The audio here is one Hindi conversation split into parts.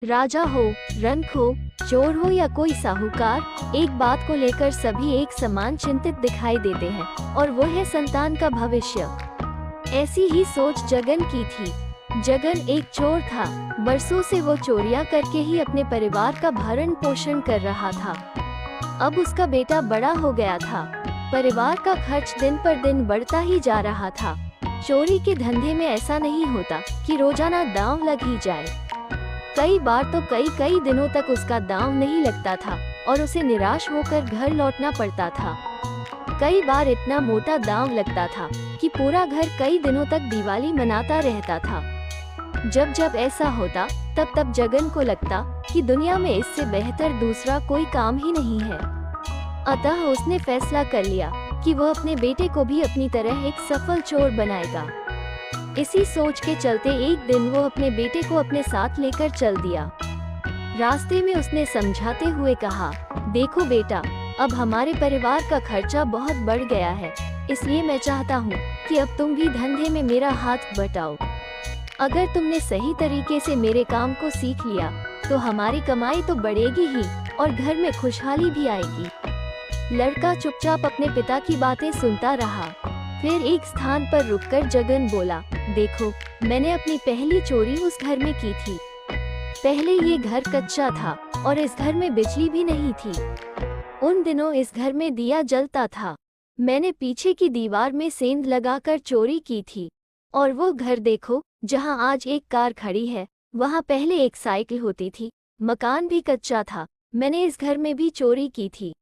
राजा हो, रंक हो, चोर हो या कोई साहूकार, एक बात को लेकर सभी एक समान चिंतित दिखाई देते हैं और वो है संतान का भविष्य। ऐसी ही सोच जगन की थी। जगन एक चोर था। बरसों से वो चोरियां करके ही अपने परिवार का भरण पोषण कर रहा था। अब उसका बेटा बड़ा हो गया था। परिवार का खर्च दिन पर दिन बढ़ता ही जा रहा था। चोरी के धंधे में ऐसा नहीं होता कि रोजाना दांव लग ही जाए। कई बार तो कई दिनों तक उसका दांव नहीं लगता था और उसे निराश होकर घर लौटना पड़ता था। कई बार इतना मोटा दांव लगता था कि पूरा घर कई दिनों तक दिवाली मनाता रहता था। जब जब ऐसा होता तब तब जगन को लगता कि दुनिया में इससे बेहतर दूसरा कोई काम ही नहीं है। अतः उसने फैसला कर लिया कि वह अपने बेटे को भी अपनी तरह एक सफल चोर बनाएगा। इसी सोच के चलते एक दिन वो अपने बेटे को अपने साथ लेकर चल दिया। रास्ते में उसने समझाते हुए कहा, देखो बेटा, अब हमारे परिवार का खर्चा बहुत बढ़ गया है, इसलिए मैं चाहता हूँ कि अब तुम भी धंधे में मेरा हाथ बटाओ। अगर तुमने सही तरीके से मेरे काम को सीख लिया तो हमारी कमाई तो बढ़ेगी ही और घर में खुशहाली भी आएगी। लड़का चुपचाप अपने पिता की बातें सुनता रहा। फिर एक स्थान पर रुककर जगन बोला, देखो, मैंने अपनी पहली चोरी उस घर में की थी। पहले ये घर कच्चा था और इस घर में बिजली भी नहीं थी। उन दिनों इस घर में दिया जलता था। मैंने पीछे की दीवार में सेंध लगाकर चोरी की थी। और वो घर देखो, जहाँ आज एक कार खड़ी है, वहाँ पहले एक साइकिल होती थी। मकान भी कच्चा था। मैंने इस घर में भी चोरी की थी।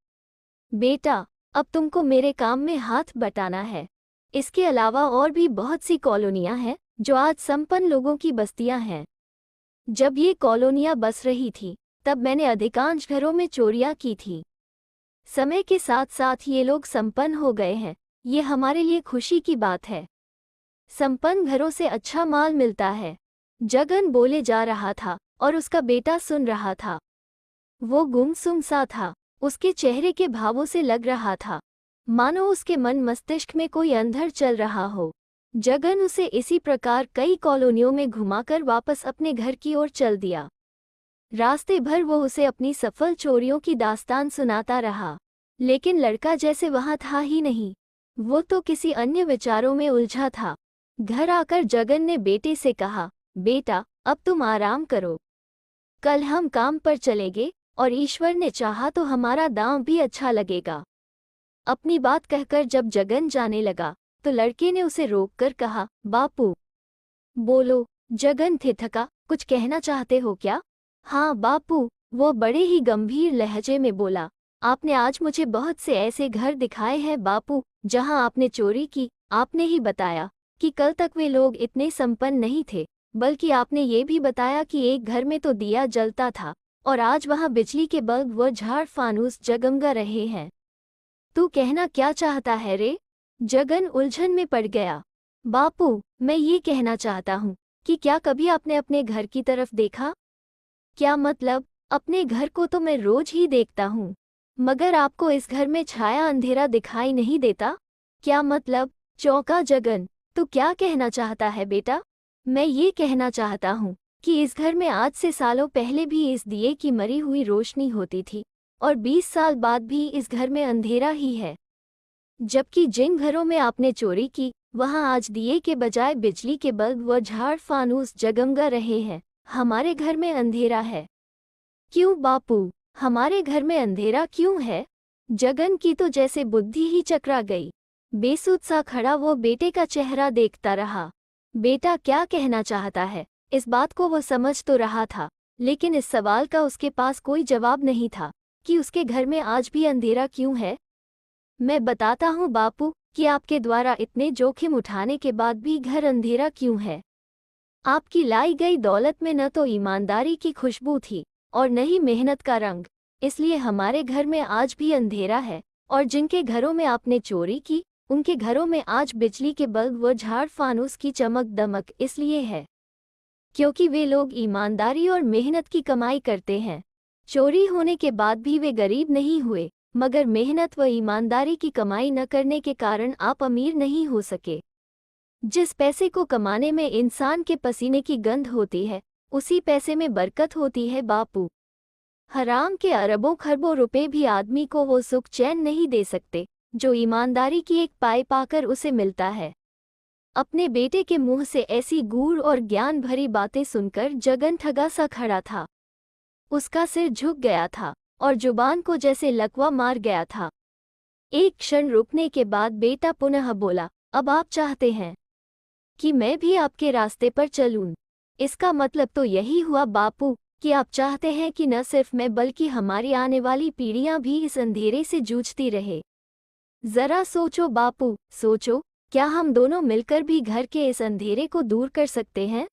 बेटा, अब तुमको मेरे काम में हाथ बटाना है। इसके अलावा और भी बहुत सी कॉलोनियां हैं जो आज संपन्न लोगों की बस्तियां हैं। जब ये कॉलोनियां बस रही थी तब मैंने अधिकांश घरों में चोरियां की थी। समय के साथ साथ ये लोग संपन्न हो गए हैं। ये हमारे लिए खुशी की बात है। संपन्न घरों से अच्छा माल मिलता है। जगन बोले जा रहा था और उसका बेटा सुन रहा था। वो गुमसुम सा था। उसके चेहरे के भावों से लग रहा था मानो उसके मन मस्तिष्क में कोई अंधर चल रहा हो। जगन उसे इसी प्रकार कई कॉलोनियों में घुमाकर वापस अपने घर की ओर चल दिया। रास्ते भर वो उसे अपनी सफल चोरियों की दास्तान सुनाता रहा, लेकिन लड़का जैसे वहां था ही नहीं। वो तो किसी अन्य विचारों में उलझा था। घर आकर जगन ने बेटे से कहा, बेटा, अब तुम आराम करो। कल हम काम पर चलेंगे और ईश्वर ने चाहा तो हमारा दांव भी अच्छा लगेगा। अपनी बात कहकर जब जगन जाने लगा तो लड़के ने उसे रोककर कहा, बापू। बोलो। जगन थिठका, कुछ कहना चाहते हो क्या? हाँ बापू, वो बड़े ही गंभीर लहजे में बोला। आपने आज मुझे बहुत से ऐसे घर दिखाए हैं बापू जहां आपने चोरी की। आपने ही बताया कि कल तक वे लोग इतने संपन्न नहीं थे, बल्कि आपने ये भी बताया कि एक घर में तो दिया जलता था और आज वहां बिजली के बल्ब व झाड़ फानूस जगमगा रहे हैं। तू कहना क्या चाहता है रे? जगन उलझन में पड़ गया। बापू, मैं ये कहना चाहता हूँ कि क्या कभी आपने अपने घर की तरफ देखा? क्या मतलब? अपने घर को तो मैं रोज ही देखता हूँ, मगर आपको इस घर में छाया अंधेरा दिखाई नहीं देता? क्या मतलब? चौंका जगन। तू क्या कहना चाहता है बेटा? मैं ये कहना चाहता हूँ कि इस घर में आज से सालों पहले भी इस दिए की मरी हुई रोशनी होती थी और 20 साल बाद भी इस घर में अंधेरा ही है। जबकि जिन घरों में आपने चोरी की वहां आज दिए के बजाय बिजली के बल्ब व झाड़ फानूस जगमगा रहे हैं। हमारे घर में अंधेरा है। क्यों बापू, हमारे घर में अंधेरा क्यों है? जगन की तो जैसे बुद्धि ही चकरा गई। बेसुध सा खड़ा वो बेटे का चेहरा देखता रहा। बेटा क्या कहना चाहता है, इस बात को वो समझ तो रहा था, लेकिन इस सवाल का उसके पास कोई जवाब नहीं था कि उसके घर में आज भी अंधेरा क्यों है। मैं बताता हूँ बापू कि आपके द्वारा इतने जोखिम उठाने के बाद भी घर अंधेरा क्यों है। आपकी लाई गई दौलत में न तो ईमानदारी की खुशबू थी और न ही मेहनत का रंग, इसलिए हमारे घर में आज भी अंधेरा है। और जिनके घरों में आपने चोरी की उनके घरों में आज बिजली के बल्ब व झाड़ फानूस की चमक दमक इसलिए है क्योंकि वे लोग ईमानदारी और मेहनत की कमाई करते हैं। चोरी होने के बाद भी वे गरीब नहीं हुए, मगर मेहनत व ईमानदारी की कमाई न करने के कारण आप अमीर नहीं हो सके। जिस पैसे को कमाने में इंसान के पसीने की गंध होती है उसी पैसे में बरकत होती है बापू। हराम के अरबों खरबों रुपए भी आदमी को वो सुख चैन नहीं दे सकते जो ईमानदारी की एक पाई पाकर उसे मिलता है। अपने बेटे के मुंह से ऐसी गूढ़ और ज्ञान भरी बातें सुनकर जगन ठगा सा खड़ा था। उसका सिर झुक गया था और जुबान को जैसे लकवा मार गया था। एक क्षण रुकने के बाद बेटा पुनः बोला, अब आप चाहते हैं कि मैं भी आपके रास्ते पर चलूं? इसका मतलब तो यही हुआ बापू कि आप चाहते हैं कि न सिर्फ मैं बल्कि हमारी आने वाली पीढ़ियां भी इस अंधेरे से जूझती रहे। जरा सोचो बापू, सोचो, क्या हम दोनों मिलकर भी घर के इस अंधेरे को दूर कर सकते हैं?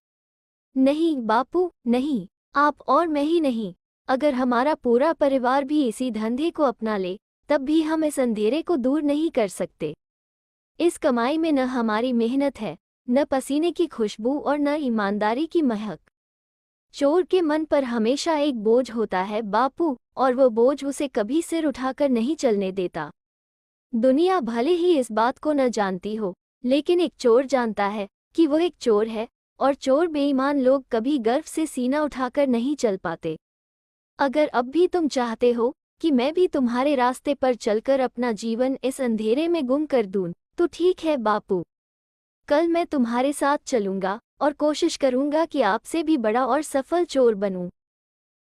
नहीं बापू, नहीं, आप और मैं ही नहीं, अगर हमारा पूरा परिवार भी इसी धंधे को अपना ले तब भी हम इस अंधेरे को दूर नहीं कर सकते। इस कमाई में न हमारी मेहनत है, न पसीने की खुशबू और न ईमानदारी की महक। चोर के मन पर हमेशा एक बोझ होता है बापू, और वो बोझ उसे कभी सिर उठाकर नहीं चलने देता। दुनिया भले ही इस बात को न जानती हो, लेकिन एक चोर जानता है कि वो एक चोर है, और चोर बेईमान लोग कभी गर्व से सीना उठाकर नहीं चल पाते। अगर अब भी तुम चाहते हो कि मैं भी तुम्हारे रास्ते पर चलकर अपना जीवन इस अंधेरे में गुम कर दूं, तो ठीक है बापू, कल मैं तुम्हारे साथ चलूंगा और कोशिश करूंगा कि आपसे भी बड़ा और सफल चोर बनूं।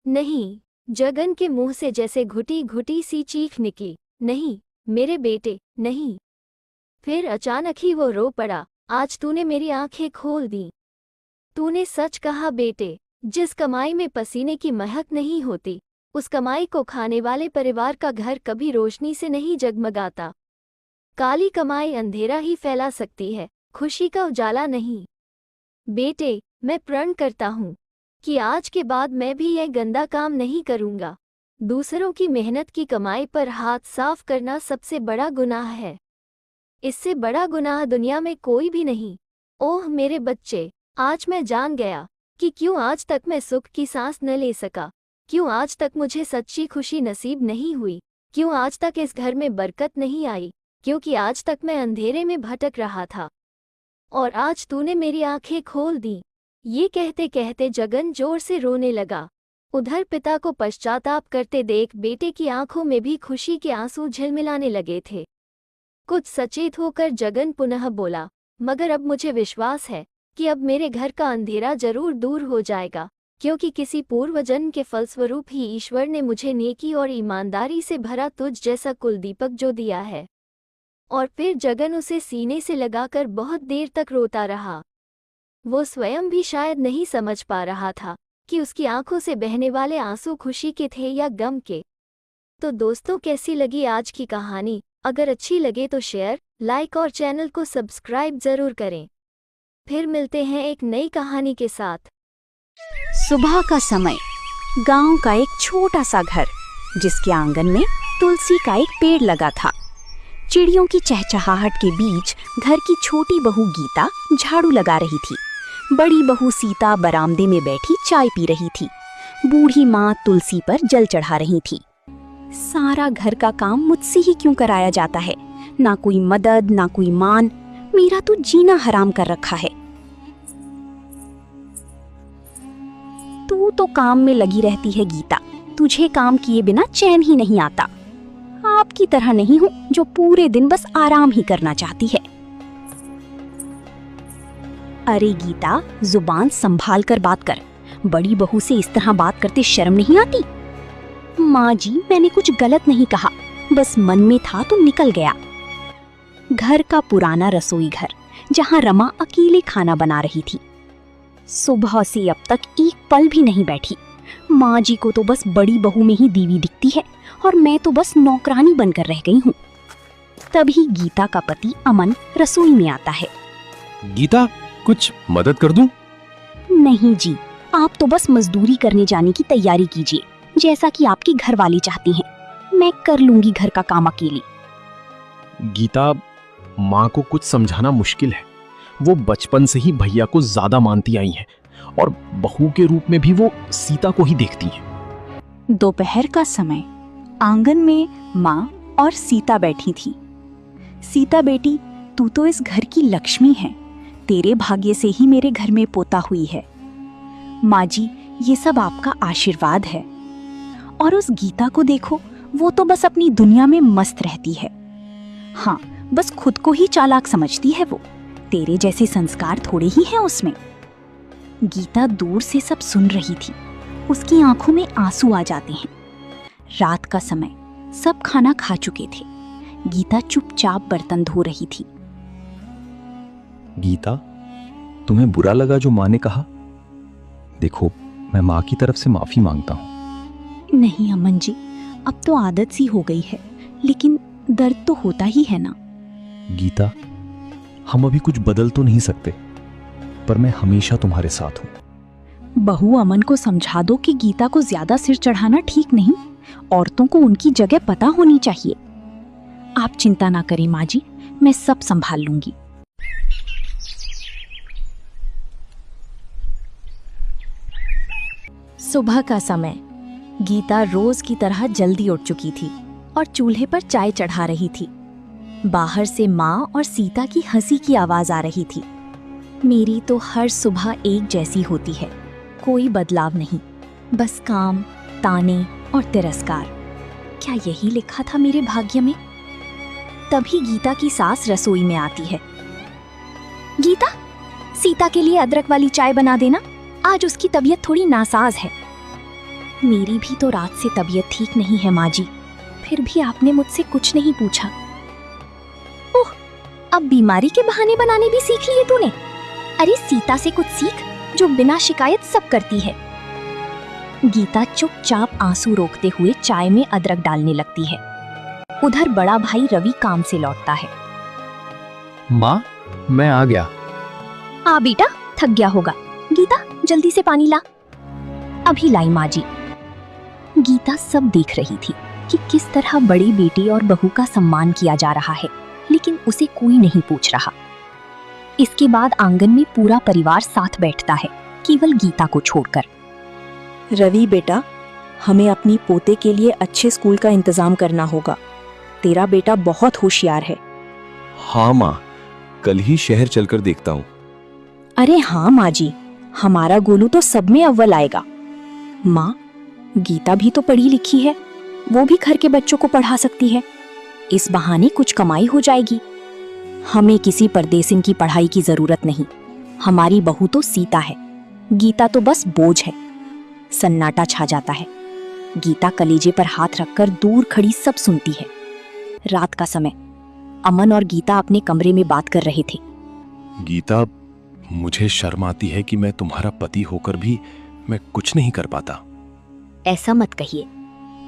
नहीं, जगन के मुंह से जैसे घुटी घुटी सी चीख निकली, नहीं मेरे बेटे, नहीं। फिर अचानक ही वो रो पड़ा, आज तूने मेरी आंखें खोल दी। तूने सच कहा बेटे, जिस कमाई में पसीने की महक नहीं होती, उस कमाई को खाने वाले परिवार का घर कभी रोशनी से नहीं जगमगाता। काली कमाई अंधेरा ही फैला सकती है, खुशी का उजाला नहीं। बेटे, मैं प्रण करता हूँ कि आज के बाद मैं भी यह गंदा काम नहीं करूँगा। दूसरों की मेहनत की कमाई पर हाथ साफ करना सबसे बड़ा गुनाह है। इससे बड़ा गुनाह दुनिया में कोई भी नहीं। ओह मेरे बच्चे, आज मैं जान गया कि क्यों आज तक मैं सुख की सांस न ले सका, क्यों आज तक मुझे सच्ची खुशी नसीब नहीं हुई, क्यों आज तक इस घर में बरकत नहीं आई, क्योंकि आज तक मैं अंधेरे में भटक रहा था और आज तूने मेरी आंखें खोल दी। ये कहते कहते जगन जोर से रोने लगा। उधर पिता को पश्चाताप करते देख बेटे की आंखों में भी खुशी के आंसू झिलमिलाने लगे थे। कुछ सचेत होकर जगन पुनः बोला, मगर अब मुझे विश्वास है कि अब मेरे घर का अंधेरा जरूर दूर हो जाएगा, क्योंकि किसी पूर्व जन्म के फलस्वरूप ही ईश्वर ने मुझे नेकी और ईमानदारी से भरा तुझ जैसा कुलदीपक जो दिया है। और फिर जगन उसे सीने से लगाकर बहुत देर तक रोता रहा। वो स्वयं भी शायद नहीं समझ पा रहा था कि उसकी आंखों से बहने वाले आंसू खुशी के थे या गम के। तो दोस्तों, कैसी लगी आज की कहानी? अगर अच्छी लगे तो शेयर, लाइक और चैनल को सब्सक्राइब जरूर करें। फिर मिलते हैं एक नई कहानी के साथ। सुबह का समय, गांव का एक छोटा सा घर, जिसके आंगन में तुलसी का एक पेड़ लगा था। चिड़ियों की चहचहाहट के बीच घर की छोटी बहू गीता झाड़ू लगा रही थी। बड़ी बहू सीता बरामदे में बैठी चाय पी रही थी। बूढ़ी माँ तुलसी पर जल चढ़ा रही थी। सारा घर का काम मुझसे ही क्यों कराया जाता है? ना कोई मदद, ना कोई मान। मेरा तो जीना हराम कर रखा है। तू तो काम में लगी रहती है गीता, तुझे काम किए बिना चैन ही नहीं आता। आपकी तरह नहीं हूँ जो पूरे दिन बस आराम ही करना चाहती है। अरे गीता, जुबान संभाल कर बात कर। बड़ी बहू से इस तरह बात करते शर्म नहीं आती? माँ जी, मैंने कुछ गलत नहीं कहा, बस मन में था तो निकल गया। घर का पुराना रसोई घर, जहाँ रमा अकेले खाना बना रही थी। सुबह से अब तक एक पल भी नहीं बैठी। माँ जी को तो बस बड़ी बहू में ही दीवी दिखती है और मैं तो बस नौकरानी बनकर रह गई हूँ। तभी गीता का पति अमन रसोई में आता है। गीता, कुछ मदद कर दूं? नहीं जी, आप तो बस मजदूरी करने जाने की तैयारी कीजिए, जैसा कि आपकी घरवाली चाहती हैं। मैं कर लूंगी घर का काम अकेली। गीता, माँ को कुछ समझाना मुश्किल है। वो बचपन से ही भैया को ज्यादा मानती आई हैं और बहू के रूप में भी वो सीता को ही देखती हैं। दोपहर का समय, आंगन में माँ और सीता बैठी थी। सीता बेटी, तू तो इस घर की लक्ष्मी है। तेरे भाग्य से ही मेरे घर में पोता हुई है। माँ जी, ये सब आपका आशीर्वाद है। और उस गीता को देखो, वो तो बस अपनी दुनिया में मस्त रहती है। हाँ, बस खुद को ही चालाक समझती है वो। तेरे जैसे संस्कार थोड़े ही हैं उसमें। गीता दूर से सब सुन रही थी। उसकी आंखों में आंसू आ जाते हैं। रात का समय, सब खाना खा चुके थे। गीता चुपचाप बर्तन धो रही थी। गीता, तुम्हें बुरा लगा जो माँ ने कहा? देखो, मैं माँ की तरफ से माफी मांगता हूँ। नहीं अमन जी, अब तो आदत सी हो गई है, लेकिन दर्द तो होता ही है ना। गीता, हम अभी कुछ बदल तो नहीं सकते, पर मैं हमेशा तुम्हारे साथ हूँ। बहू अमन को समझा दो कि गीता को ज्यादा सिर चढ़ाना ठीक नहीं। औरतों को उनकी जगह पता होनी चाहिए। आप चिंता ना करें माँ जी, मैं सब संभाल लूंगी। सुबह का समय। गीता रोज की तरह जल्दी उठ चुकी थी और चूल्हे पर चाय चढ़ा रही थी। बाहर से माँ और सीता की हंसी की आवाज आ रही थी। मेरी तो हर सुबह एक जैसी होती है, कोई बदलाव नहीं, बस काम, ताने और तिरस्कार। क्या यही लिखा था मेरे भाग्य में? तभी गीता की सास रसोई में आती है। गीता, सीता के लिए अदरक वाली चाय बना देना, आज उसकी तबीयत थोड़ी नासाज है। मेरी भी तो रात से तबीयत ठीक नहीं है माँ जी, फिर भी आपने मुझसे कुछ नहीं पूछा। ओह, अब बीमारी के बहाने बनाने भी सीख लिए तूने। अरे सीता से कुछ सीख, जो बिना शिकायत सब करती है। गीता चुपचाप आंसू रोकते हुए चाय में अदरक डालने लगती है। उधर बड़ा भाई रवि काम से लौटता है। माँ, मैं आ गया। आ बेटा, थक गया होगा। गीता, जल्दी से पानी ला। अभी लाई माँ जी। गीता सब देख रही थी कि किस तरह बड़ी बेटी और बहू का सम्मान किया जा रहा है, लेकिन उसे कोई नहीं पूछ रहा। इसके बाद आंगन में पूरा परिवार साथ बैठता है, केवल गीता को छोड़कर। रवि बेटा, हमें अपनी पोते के लिए अच्छे स्कूल का इंतजाम करना होगा। तेरा बेटा बहुत होशियार है। हाँ माँ, कल ही शहर चलकर देखता हूँ। अरे हाँ माँ जी, हमारा गोलू तो सब में अव्वल आएगा। माँ, गीता भी तो पढ़ी लिखी है, वो भी घर के बच्चों को पढ़ा सकती है। इस बहाने कुछ कमाई हो जाएगी। हमें किसी परदेसिन की पढ़ाई की जरूरत नहीं। हमारी बहू तो सीता है, गीता तो बस बोझ है। सन्नाटा छा जाता है। गीता कलेजे पर हाथ रखकर दूर खड़ी सब सुनती है। रात का समय। अमन और गीता अपने कमरे में बात कर रहे थे। गीता, मुझे शर्म आती है कि मैं तुम्हारा पति होकर भी मैं कुछ नहीं कर पाता। ऐसा मत कहिए,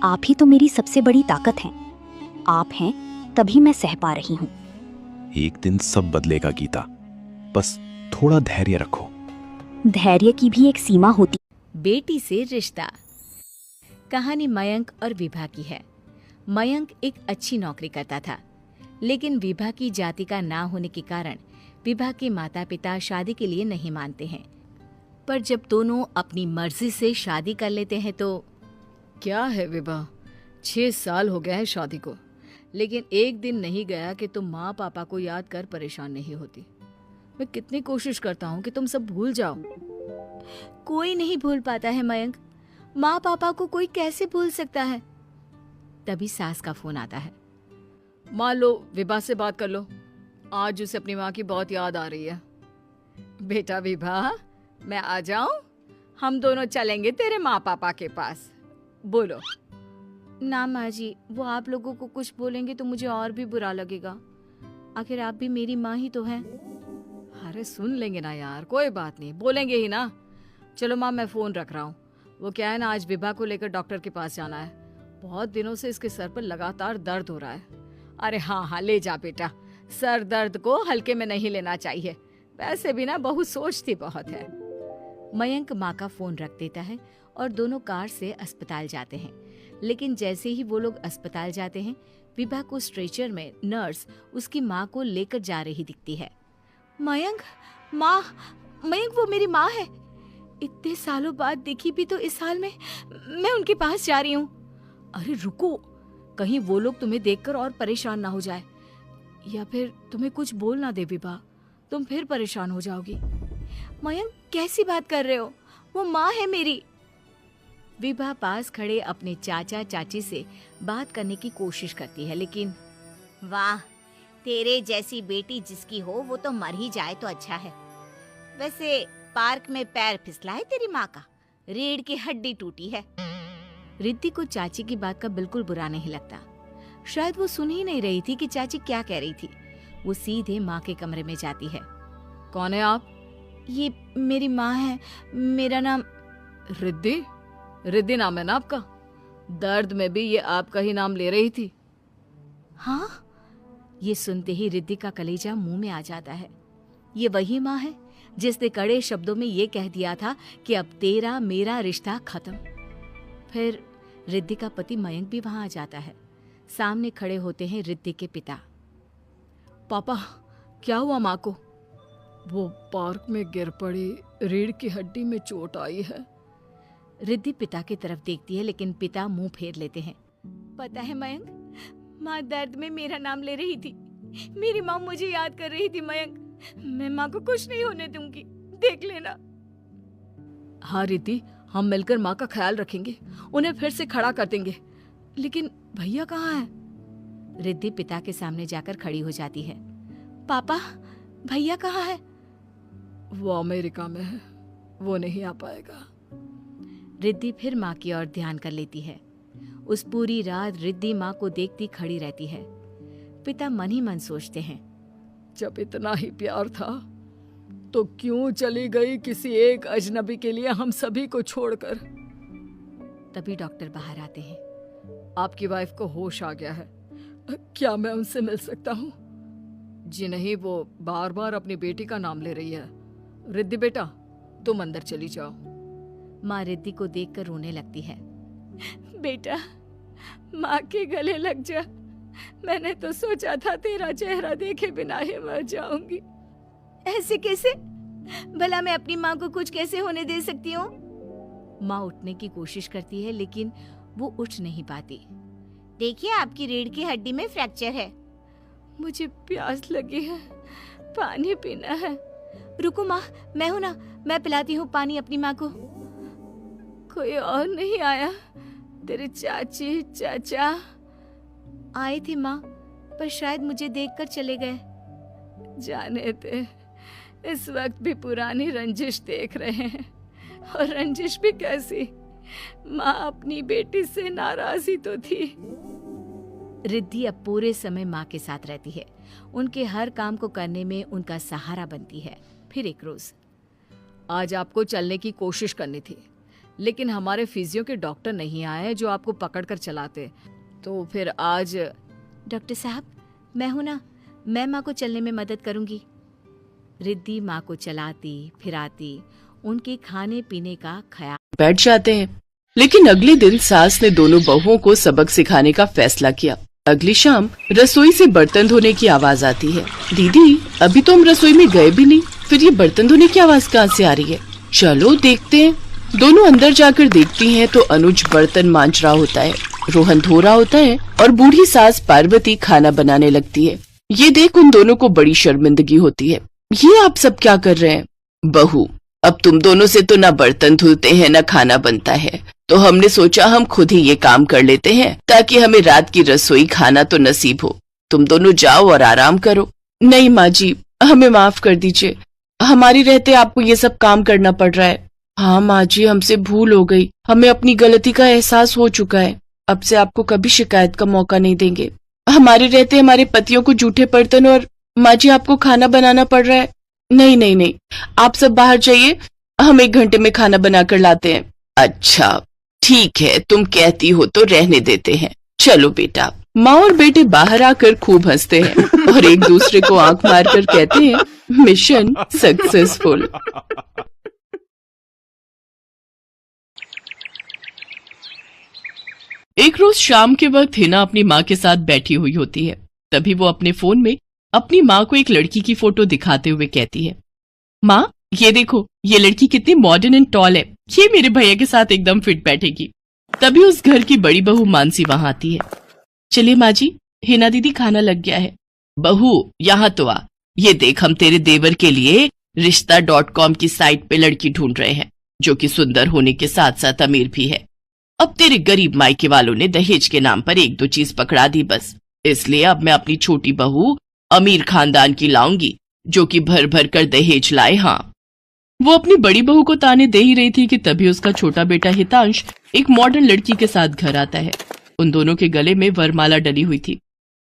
आप ही तो मेरी सबसे बड़ी ताकत हैं। आप हैं तभी मैं सह पा रही हूँ। एक दिन सब बदलेगा गीता, बस थोड़ा धैर्य रखो। धैर्य की भी एक सीमा होती। बेटी से रिश्ता। कहानी मयंक और विभा की है। मयंक एक अच्छी नौकरी करता था, लेकिन विभा की जाति का ना होने के कारण विभा के माता पिता शादी के लिए नहीं मानते हैं। पर जब दोनों अपनी मर्जी से शादी कर लेते हैं तो क्या है विभा, 6 साल हो गए हैं शादी को, लेकिन एक दिन नहीं गया कि तुम माँ पापा को याद कर परेशान नहीं होती। मैं कितनी कोशिश करता हूँ कि तुम सब भूल जाओ। कोई नहीं भूल पाता है मयंक, माँ पापा को कोई कैसे भूल सकता है। तभी सास का फोन आता है। मान लो विभा से बात कर लो, आज उसे अपनी माँ की बहुत याद आ रही है। बेटा विभा, मैं आ जाऊं? हम दोनों चलेंगे तेरे माँ पापा के पास। बोलो। ना माँ जी, वो आप लोगों को कुछ बोलेंगे तो मुझे और भी बुरा लगेगा। आखिर आप भी मेरी माँ ही तो हैं। अरे सुन लेंगे ना यार, कोई बात नहीं, बोलेंगे ही ना। चलो माँ, मैं फोन रख रहा हूँ। वो क्या है ना, आज विभा को लेकर डॉक्टर के पास जाना है। बहुत दिनों से इसके सर पर लगातार दर्द हो रहा है। अरे हाँ हाँ, ले जा बेटा, सर दर्द को हल्के में नहीं लेना चाहिए। वैसे भी ना बहू सोचती बहुत है। मयंक माँ का फोन रख देता है और दोनों कार से अस्पताल जाते हैं। लेकिन जैसे ही वो लोग अस्पताल जाते हैं, विभा को स्ट्रेचर में नर्स उसकी माँ को लेकर जा रही दिखती है। मयंक, माँ, मयंक वो मेरी माँ है। इतने सालों बाद दिखी भी तो इस हाल में मैं उनके पास जा रही हूँ। अरे रुको, कहीं वो लोग तुम्हें देखकर और परेशान ना हो जाए, या फिर तुम्हें कुछ बोल ना दे विभा, तुम फिर परेशान हो जाओगी। मयंक कैसी बात कर रहे हो? वो माँ है मेरी। विभा पास खड़े अपने चाचा चाची से बात करने की कोशिश करती है, लेकिन वाह, तेरे जैसी बेटी जिसकी हो वो तो मर ही जाए तो अच्छा है। वैसे पार्क में पैर फिसला है तेरी माँ का, रीढ़ की हड्डी टूटी है। रिद्धि को चाची की बात का बिल्कुल बुरा नहीं लगता। शायद वो सुन ही नहीं रही थी कि चाची क्या कह रही थी। वो सीधे माँ के कमरे में जाती है। कौन है आप? ये मेरी माँ है, मेरा नाम रिद्धि? रिद्धि नाम है ना आपका? दर्द में भी ये आपका ही नाम ले रही थी। हाँ। ये सुनते ही रिद्धि का कलेजा मुंह में आ जाता है। ये वही माँ है जिसने कड़े शब्दों में ये कह दिया था कि अब तेरा मेरा रिश्ता खत्म। फिर रिद्धि का पति मयंक भी वहां आ जाता है। सामने खड़े होते हैं रिद्धि के पिता। पापा, क्या हुआ माँ को? वो पार्क में गिर पड़ी, रीढ़ की हड्डी में चोट आई है। रिद्धि पिता की तरफ देखती है, लेकिन पिता मुंह फेर लेते हैं। पता है मयंक, माँ दर्द में मेरा नाम ले रही थी। मेरी माँ मुझे याद कर रही थी मयंक। मैं माँ को कुछ नहीं होने दूंगी, देख लेना। हाँ रिद्धि, हम मिलकर माँ का ख्याल रखेंगे, उन्हें फिर से खड़ा कर देंगे। लेकिन भैया कहाँ है? रिद्धि पिता के सामने जाकर खड़ी हो जाती है। पापा, भैया कहाँ है? वो अमेरिका में है, वो नहीं आ पाएगा। रिद्धि फिर माँ की ओर ध्यान कर लेती है। उस पूरी रात रिद्धि माँ को देखती खड़ी रहती है। पिता मन ही मन सोचते हैं, जब इतना ही प्यार था तो क्यों चली गई किसी एक अजनबी के लिए हम सभी को छोड़कर। तभी डॉक्टर बाहर आते हैं। आपकी वाइफ को होश आ गया है, क्या मैं उनसे मिल सकता हूँ? जी नहीं, वो बार बार अपनी बेटी का नाम ले रही है। रिद्धि बेटा, तुम अंदर चली जाओ। माँ रिद्धि को देखकर रोने लगती है। बेटा, माँ के गले लग जा। मैंने तो सोचा था तेरा चेहरा देखे बिना ही मर जाऊंगी। ऐसे कैसे? भला मैं अपनी माँ को कुछ कैसे होने दे सकती हूँ? माँ उठने की कोशिश करती है, लेकिन वो उठ नहीं पाती। देखिए, आपकी रीढ़ की हड्डी में फ्रैक्चर है। मुझे प्यास लगी है, पानी पीना है। रुको माँ, मैं हूं ना, मैं पिलाती हूँ पानी अपनी माँ को। कोई और नहीं आया? तेरे चाची चाचा आए थे माँ, पर शायद मुझे देखकर चले गए। जाने दे, इस वक्त भी पुरानी रंजिश देख रहे हैं। और रंजिश भी कैसी? माँ अपनी बेटी से नाराज ही तो थी। रिद्धि अब पूरे समय माँ के साथ रहती है। उनके हर काम को करने में उनका सहारा बनती है। फिर एक रोज, आज आपको चलने की कोशिश करनी थी, लेकिन हमारे फिजियो के डॉक्टर नहीं आए जो आपको पकड़कर चलाते। तो फिर आज डॉक्टर साहब, मैं हूं ना, मैं माँ को चलने में मदद करूंगी। रिद्धि माँ को चलाती फिराती उनके खाने पीने का ख्याल बैठ जाते हैं। लेकिन अगले दिन सास ने दोनों बहुओं को सबक सिखाने का फैसला किया। अगली शाम रसोई से बर्तन धोने की आवाज आती है। दीदी, अभी तो हम रसोई में गए भी नहीं, फिर ये बर्तन धोने की आवाज कहाँ से आ रही है? चलो देखते हैं। दोनों अंदर जाकर देखती हैं तो अनुज बर्तन मांज रहा होता है, रोहन धो रहा होता है और बूढ़ी सास पार्वती खाना बनाने लगती है। ये देख उन दोनों को बड़ी शर्मिंदगी होती है। ये आप सब क्या कर रहे हैं? बहू, अब तुम दोनों से तो ना बर्तन धुलते हैं ना खाना बनता है, तो हमने सोचा हम खुद ही ये काम कर लेते हैं ताकि हमें रात की रसोई खाना तो नसीब हो। तुम दोनों जाओ और आराम करो। नहीं माँ जी, हमें माफ कर दीजिए, हमारी रहते आपको ये सब काम करना पड़ रहा है। हाँ माँ जी, हमसे भूल हो गई, हमें अपनी गलती का एहसास हो चुका है। अब से आपको कभी शिकायत का मौका नहीं देंगे। हमारे रहते हमारे पतियों को जूठे बर्तन और माँ जी आपको खाना बनाना पड़ रहा है। नहीं नहीं नहीं, आप सब बाहर जाइए, हम 1 घंटे में खाना बनाकर लाते हैं। अच्छा ठीक है, तुम कहती हो तो रहने देते हैं। चलो बेटा। माँ और बेटे बाहर आकर खूब हंसते हैं और एक दूसरे को आंख मारकर कहते हैं, मिशन सक्सेसफुल। एक रोज शाम के वक्त हिना अपनी माँ के साथ बैठी हुई होती है। तभी वो अपने फोन में अपनी माँ को एक लड़की की फोटो दिखाते हुए कहती है, माँ ये देखो, ये लड़की कितनी मॉडर्न एंड टॉल है, ये मेरे भैया के साथ एकदम फिट बैठेगी। तभी उस घर की बड़ी बहू मानसी वहां आती है। चलिए माँ जी, हिना दीदी खाना लग गया है। बहू यहाँ तो आ, ये देख हम तेरे देवर के लिए रिश्ता.com की साइट पे लड़की ढूंढ रहे हैं। जो कि सुंदर होने के साथ साथ अमीर भी है। अब तेरे गरीब मायके वालों ने दहेज के नाम पर एक दो चीज पकड़ा दी बस, इसलिए अब मैं अपनी छोटी बहू अमीर खानदान की लाऊंगी, जो कि भर भर कर दहेज लाए। हाँ, वो अपनी बड़ी बहू को ताने दे ही रही थी कि तभी उसका छोटा बेटा हितांश एक मॉडर्न लड़की के साथ घर आता है। उन दोनों के गले में वरमाला डली हुई थी।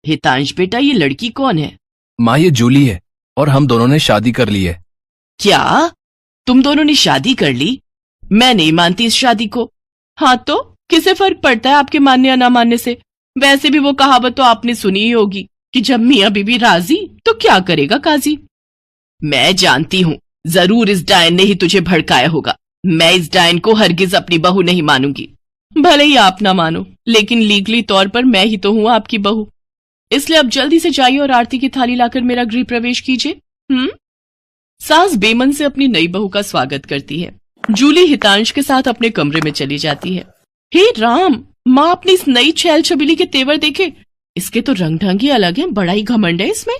हितांश बेटा, ये लड़की कौन है? माँ, ये जूली है और हम दोनों ने शादी कर ली है। क्या तुम दोनों ने शादी कर ली? मैं नहीं मानती इस शादी को। हाँ तो किसे फर्क पड़ता है आपके मानने या ना मानने से? वैसे भी वो कहावत तो आपने सुनी ही होगी कि जब मियाँ बीबी राजी तो क्या करेगा काजी। मैं जानती हूँ, जरूर इस डायन ने ही तुझे भड़काया होगा। मैं इस डायन को हरगिज अपनी बहू नहीं मानूंगी। भले ही आप ना मानो, लेकिन लीगली तौर पर मैं ही तो हूँ आपकी बहू। इसलिए अब जल्दी से जाइए और आरती की थाली लाकर मेरा गृह प्रवेश कीजिए। सास बेमन से अपनी नई बहू का स्वागत करती है। जूली हितांश के साथ अपने कमरे में चली जाती है। हे राम, माँ अपनी इस नई छैल छबीली के तेवर देखे, इसके तो रंग ढंग ही अलग है, बड़ा ही घमंड है इसमें।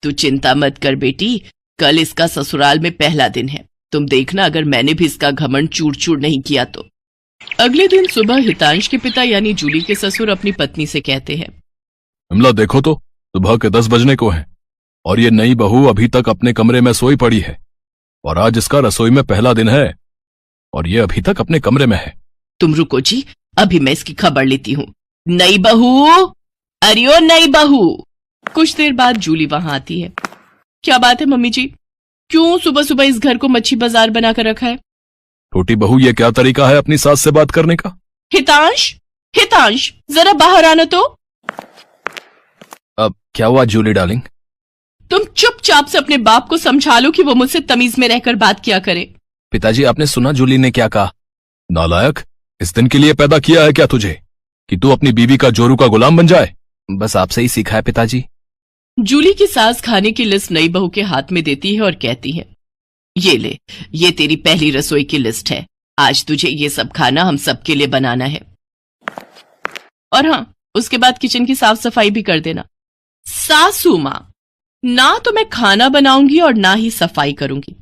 तू चिंता मत कर बेटी, कल इसका ससुराल में पहला दिन है। तुम देखना अगर मैंने भी इसका घमंड चूर चूर नहीं किया तो। अगले दिन सुबह हितांश के पिता यानी जूली के ससुर अपनी पत्नी से कहते हैं, विमला देखो तो, सुबह के 10 बजने को हैं और ये नई बहू अभी तक अपने कमरे में सोई पड़ी है, और आज इसका रसोई में पहला दिन है और ये अभी तक अपने कमरे में है। तुम रुको जी, अभी मैं इसकी खबर लेती हूँ। नई बहू, अरे ओ नई बहू। कुछ देर बाद जूली वहां आती है। क्या बात है मम्मी जी, क्यों सुबह सुबह इस घर को मच्छी बाजार बनाकर रखा है? छोटी बहू, ये क्या तरीका है अपनी सास से बात करने का? हितांश, हितांश जरा बाहर आना तो। अब क्या हुआ जूली डार्लिंग? तुम चुपचाप से अपने बाप को समझा लो कि वो मुझसे तमीज में रहकर बात किया करे। पिताजी, आपने सुना जूली ने क्या कहा? नालायक, इस दिन के लिए पैदा किया है क्या तुझे कि तू अपनी बीवी का जोरू का गुलाम बन जाए? बस आपसे ही सीखा है पिताजी। जूली की सास खाने की लिस्ट नई बहू के हाथ में देती है और कहती है, ये ले, ये तेरी पहली रसोई की लिस्ट है। आज तुझे ये सब खाना हम सबके लिए बनाना है। और हाँ, उसके बाद किचन की साफ सफाई भी कर देना। सासू माँ, ना तो मैं खाना बनाऊंगी और ना ही सफाई करूंगी।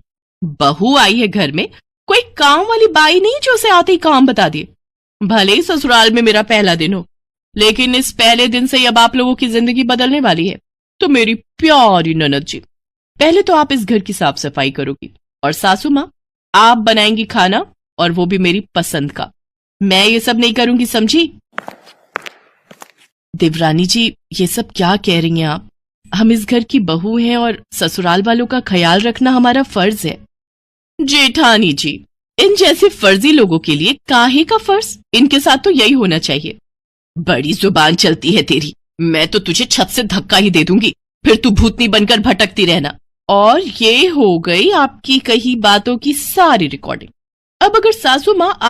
बहू आई है घर में, कोई काम वाली बाई नहीं जो उसे आते ही काम बता दिए। भले ही ससुराल में मेरा पहला दिन हो, लेकिन इस पहले दिन से अब आप लोगों की जिंदगी बदलने वाली है। तो मेरी प्यारी ननद जी, पहले तो आप इस घर की साफ सफाई करोगी और सासू माँ आप बनाएंगी खाना, और वो भी मेरी पसंद का। मैं ये सब नहीं करूंगी, समझी? देवरानी जी, ये सब क्या कह रही हैं आप? हम इस घर की बहू हैं और ससुराल वालों का ख्याल रखना हमारा फर्ज है। जेठानी जी, इन जैसे फर्जी लोगों के लिए काहे का फर्ज? इनके साथ तो यही होना चाहिए। बड़ी जुबान चलती है तेरी, मैं तो तुझे छत से धक्का ही दे दूंगी, फिर तू भूतनी बनकर भटकती रहना। और ये हो गई आपकी कही बातों की सारी रिकॉर्डिंग। अब अगर सासू माँ